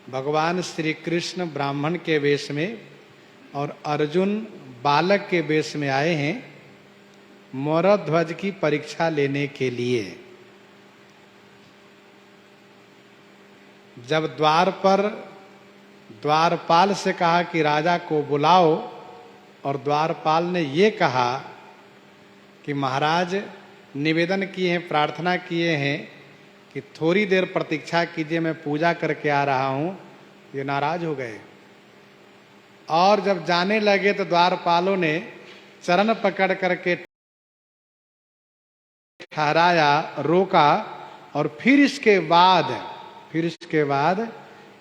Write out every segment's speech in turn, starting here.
भगवान श्री कृष्ण ब्राह्मण के वेश में और अर्जुन बालक के वेश में आए हैं मोरध्वज की परीक्षा लेने के लिए। जब द्वार पर द्वारपाल से कहा कि राजा को बुलाओ, और द्वारपाल ने ये कहा कि महाराज निवेदन किए हैं, प्रार्थना किए हैं कि थोड़ी देर प्रतीक्षा कीजिए, मैं पूजा करके आ रहा हूं, ये नाराज हो गए। और जब जाने लगे तो द्वारपालों ने चरण पकड़ करके ठहराया, रोका, और फिर इसके बाद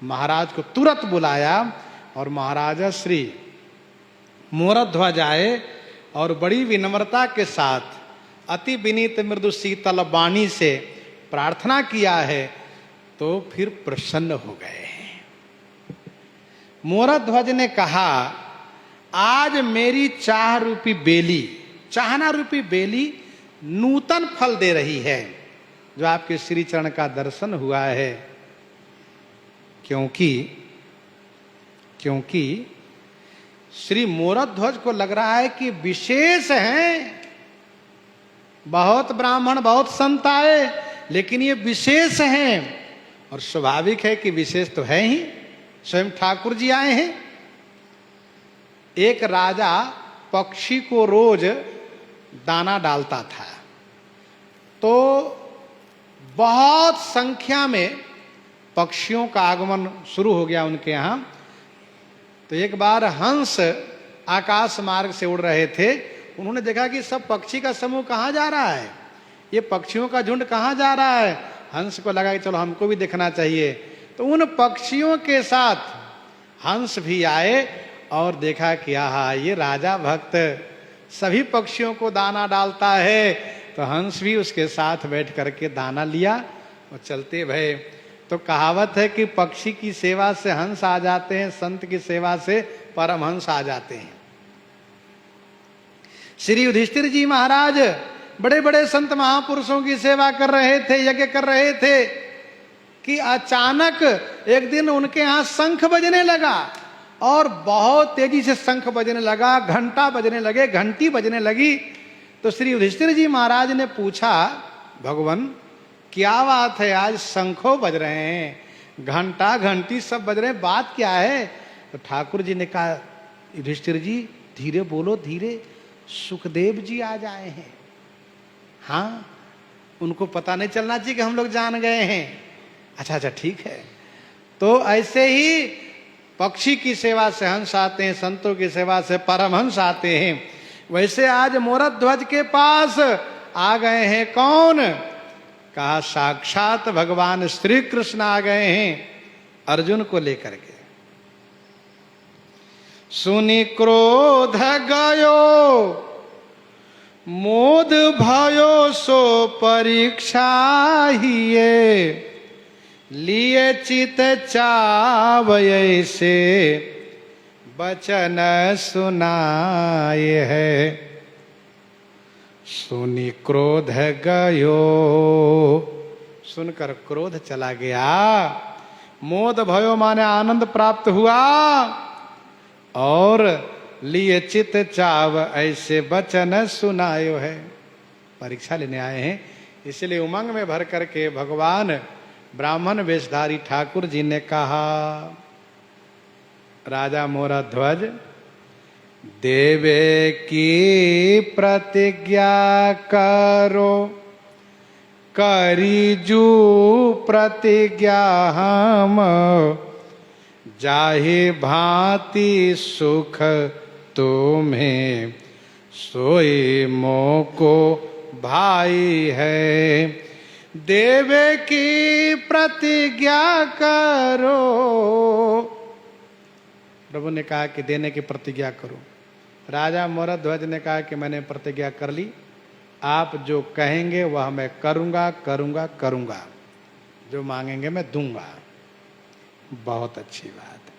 महाराज को तुरंत बुलाया और महाराजा श्री मोरध्वज आए और बड़ी विनम्रता के साथ अति विनीत मृदु शीतल वाणी से प्रार्थना किया है, तो फिर प्रसन्न हो गए। मोरध्वज ने कहा, आज मेरी चाह रूपी बेली, चाहना रूपी बेली नूतन फल दे रही है, जो आपके श्री चरण का दर्शन हुआ है। क्योंकि श्री मोरध्वज को लग रहा है कि विशेष हैं, बहुत ब्राह्मण बहुत संत आए, लेकिन ये विशेष हैं, और स्वाभाविक है कि विशेष तो है ही, स्वयं ठाकुर जी आए हैं। एक राजा पक्षी को रोज दाना डालता था, तो बहुत संख्या में पक्षियों का आगमन शुरू हो गया उनके यहां। तो एक बार हंस आकाश मार्ग से उड़ रहे थे, उन्होंने देखा कि सब पक्षी का समूह कहाँ जा रहा है, ये पक्षियों का झुंड कहाँ जा रहा है। हंस को लगा कि चलो हमको भी देखना चाहिए, तो उन पक्षियों के साथ हंस भी आए और देखा कि आहा, ये राजा भक्त सभी पक्षियों को दाना डालता है। तो हंस भी उसके साथ बैठ करके दाना लिया और चलते भये। तो कहावत है कि पक्षी की सेवा से हंस आ जाते हैं, संत की सेवा से परमहंस आ जाते हैं। श्री युधिष्ठिर जी महाराज बड़े बड़े संत महापुरुषों की सेवा कर रहे थे, यज्ञ कर रहे थे, कि अचानक एक दिन उनके यहां शंख बजने लगा, और बहुत तेजी से शंख बजने लगा, घंटा बजने लगे, घंटी बजने लगी। तो श्री युधिष्ठिर जी महाराज ने पूछा, भगवान क्या बात है, आज शंखों बज रहे हैं, घंटा घंटी सब बज रहे हैं, बात क्या है। तो ठाकुर जी ने कहा, युधिष्ठिर जी धीरे बोलो, धीरे, सुखदेव जी आज आए हैं। हाँ, उनको पता नहीं चलना चाहिए कि हम लोग जान गए हैं। अच्छा ठीक है। तो ऐसे ही पक्षी की सेवा से हंस आते हैं, संतों की सेवा से परमहंस आते हैं। वैसे आज मोरध्वज के पास आ गए हैं कौन? कहा, साक्षात भगवान श्री कृष्ण आ गए हैं अर्जुन को लेकर के। सुनि क्रोध गयो मोद भयो सो परीक्षा हिये, लिए चित चावय से बचन सुनाए है। सुनि क्रोध गयो, सुनकर क्रोध चला गया। मोद भयो माने आनंद प्राप्त हुआ, और लिए चित चाव ऐसे बचन सुनायो है। परीक्षा लेने आए हैं, इसलिए उमंग में भर करके भगवान ब्राह्मण वेशधारी ठाकुर जी ने कहा, राजा मोरध्वज देवे की प्रतिज्ञा करो, करीजू प्रतिज्ञा हम, जाहि भांति सुख तुम्हें सोई मोको भाई है। देवे की प्रतिज्ञा करो, प्रभु ने कहा कि देने की प्रतिज्ञा करो। राजा मोरध्वज ने कहा कि मैंने प्रतिज्ञा कर ली, आप जो कहेंगे वह मैं करूंगा करूंगा करूंगा, जो मांगेंगे मैं दूंगा। बहुत अच्छी बात है।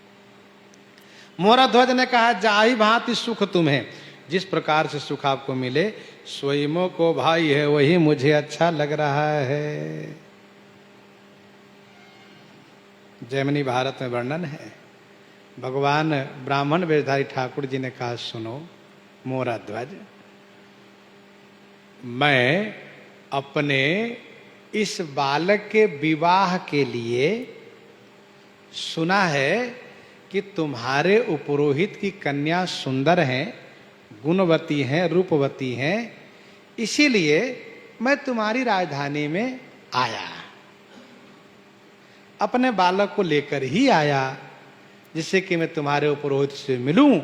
मोरध्वज ने कहा, जाहि भांति सुख तुम्हें, जिस प्रकार से सुख आपको मिले, स्वयं को भाई है, वही मुझे अच्छा लग रहा है। जैमिनी भारत में वर्णन है। भगवान ब्राह्मण वेशधारी ठाकुर जी ने कहा, सुनो मोरा ध्वज, मैं अपने इस बालक के विवाह के लिए सुना है कि तुम्हारे उपरोहित की कन्या सुंदर हैं, गुणवती हैं, रूपवती हैं, इसीलिए मैं तुम्हारी राजधानी में आया, अपने बालक को लेकर ही आया, जिससे कि मैं तुम्हारे उपरोहित से मिलूं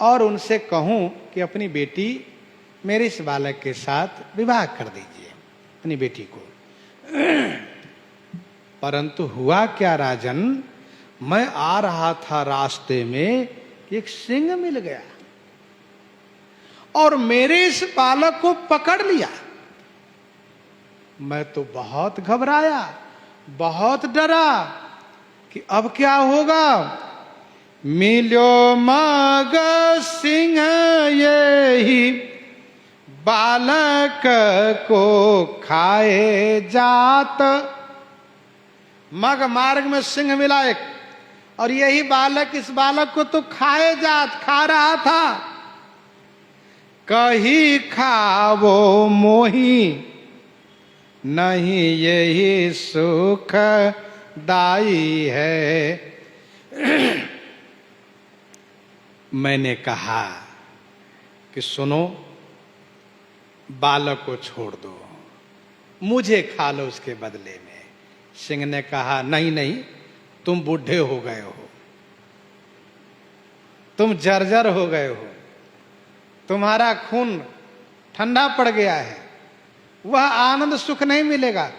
और उनसे कहूं कि अपनी बेटी मेरे इस बालक के साथ विवाह कर दीजिए, अपनी बेटी को। परंतु हुआ क्या राजन, मैं आ रहा था, रास्ते में एक सिंह मिल गया और मेरे इस बालक को पकड़ लिया। मैं तो बहुत घबराया, बहुत डरा कि अब क्या होगा। मिलो मग सिंह यही बालक को खाए जात। मग मार्ग में सिंह मिला एक, और यही बालक इस बालक को तो खाए जात, खा रहा था। कही खावो मोही नहीं यही सुख दाई है। मैंने कहा कि सुनो, बालक को छोड़ दो, मुझे खा लो उसके बदले में। सिंह ने कहा, नहीं नहीं, तुम बूढ़े हो गए हो, तुम जर्जर हो गए हो, तुम्हारा खून ठंडा पड़ गया है, वह आनंद सुख नहीं मिलेगा,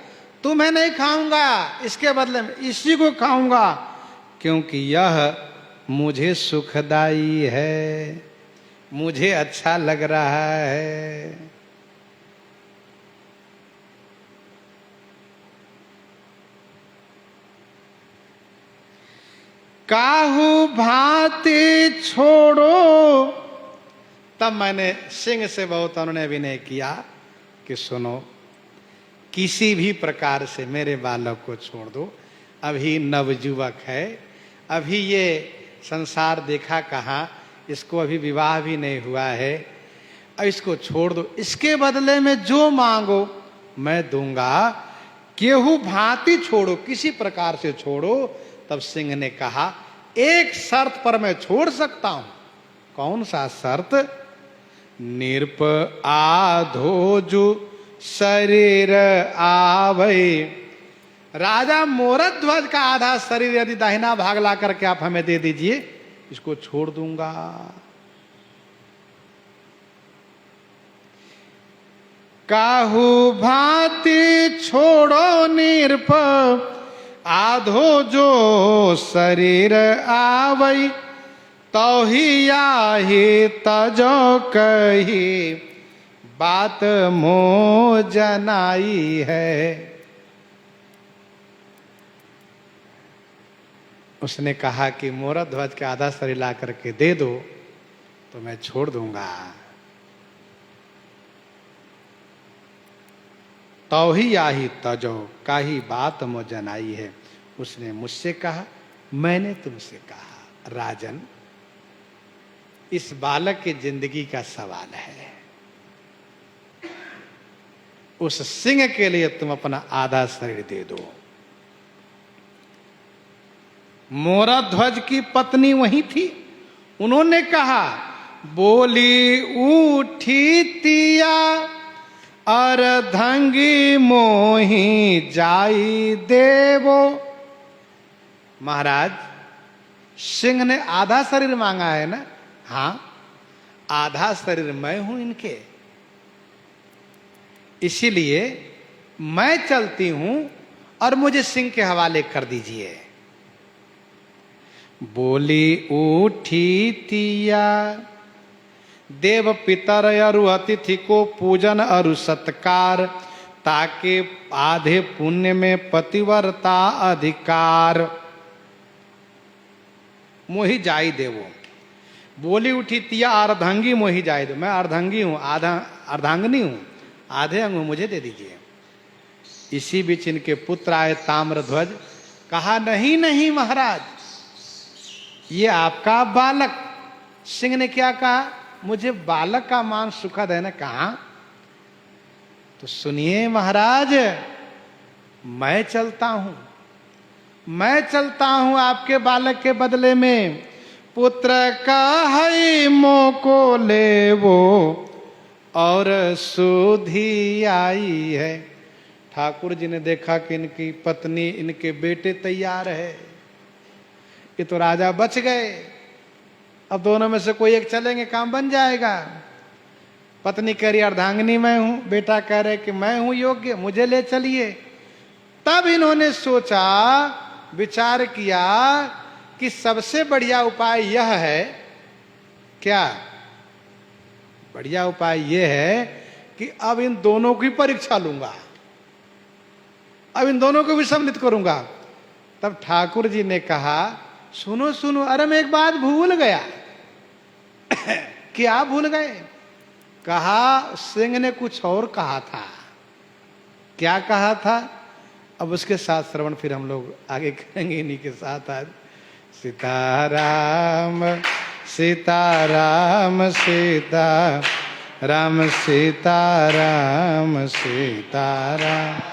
तुम्हें नहीं खाऊंगा, इसके बदले में इसी को खाऊंगा, क्योंकि यह मुझे सुखदाई है, मुझे अच्छा लग रहा है। काहू भांति छोड़ो। तब मैंने सिंह से बहुत उन्होंने विनय किया कि सुनो, किसी भी प्रकार से मेरे बालक को छोड़ दो, अभी नवजुवक है, अभी ये संसार देखा कहाँ, इसको अभी विवाह भी नहीं हुआ है, अब इसको छोड़ दो, इसके बदले में जो मांगो मैं दूंगा, केहू भांति छोड़ो, किसी प्रकार से छोड़ो। तब सिंह ने कहा, एक शर्त पर मैं छोड़ सकता हूं। कौन सा शर्त? निरप आधोजु शरीर आवै। राजा मोरध्वज का आधा शरीर यदि दाहिना भाग ला करके आप हमें दे दीजिए, इसको छोड़ दूंगा। काहू भांति छोड़ो निरप आधो जो शरीर आवई, तो ही आही तजो कही बात मो जनाई है। उसने कहा कि मोरध्वज के आधा शरीर ला करके दे दो तो मैं छोड़ दूंगा। तो ही आही तजो काही बात मो जनाई है। उसने मुझसे कहा, मैंने तुमसे कहा, राजन इस बालक की जिंदगी का सवाल है, उस सिंह के लिए तुम अपना आधा शरीर दे दो। मोरध्वज की पत्नी वहीं थी, उन्होंने कहा, बोली उठी तिया अर्धंगी मोही जाई देवो। महाराज, सिंह ने आधा शरीर मांगा है ना? हाँ, आधा शरीर मैं हूं इनके, इसीलिए मैं चलती हूं और मुझे सिंह के हवाले कर दीजिए। बोली उठी तिया देव पितर अरु अतिथि को पूजन अरु सत्कार, ताके आधे पुण्य में पतिव्रता अधिकार। मोहि जाई देवो। बोली उठी तिया अर्धांगी मोहि जाई दो। मैं अर्धांगी हूं, आधा अर्धांगनी हूं, आधे अंग मुझे दे दीजिए। इसी बीच इनके पुत्र आए ताम्रध्वज, कहा नहीं नहीं महाराज, ये आपका बालक। सिंह ने क्या कहा, मुझे बालक का मान सुखद है ना। कहा तो सुनिए महाराज, मैं चलता हूं, मैं चलता हूं आपके बालक के बदले में। पुत्र का है मोको ले वो और सुधी आई है। ठाकुर जी ने देखा कि इनकी पत्नी, इनके बेटे तैयार है, ये तो राजा बच गए। अब दोनों में से कोई एक चलेंगे, काम बन जाएगा। पत्नी कह रही अर्धांगिनी मैं हूं, बेटा कह रहे कि मैं हूं योग्य, मुझे ले चलिए। तब इन्होंने सोचा, विचार किया कि सबसे बढ़िया उपाय यह है। क्या बढ़िया उपाय यह है कि अब इन दोनों की परीक्षा लूंगा, अब इन दोनों को भी सम्मिलित करूंगा। तब ठाकुर जी ने कहा सुनो सुनो, अरे मैं एक बात भूल गया। क्या भूल गए? कहा सिंह ने कुछ और कहा था। क्या कहा था? अब उसके साथ श्रवण फिर हम लोग आगे करेंगे इन्हीं के साथ। आज सीताराम सीताराम सीता राम सीताराम सीताराम।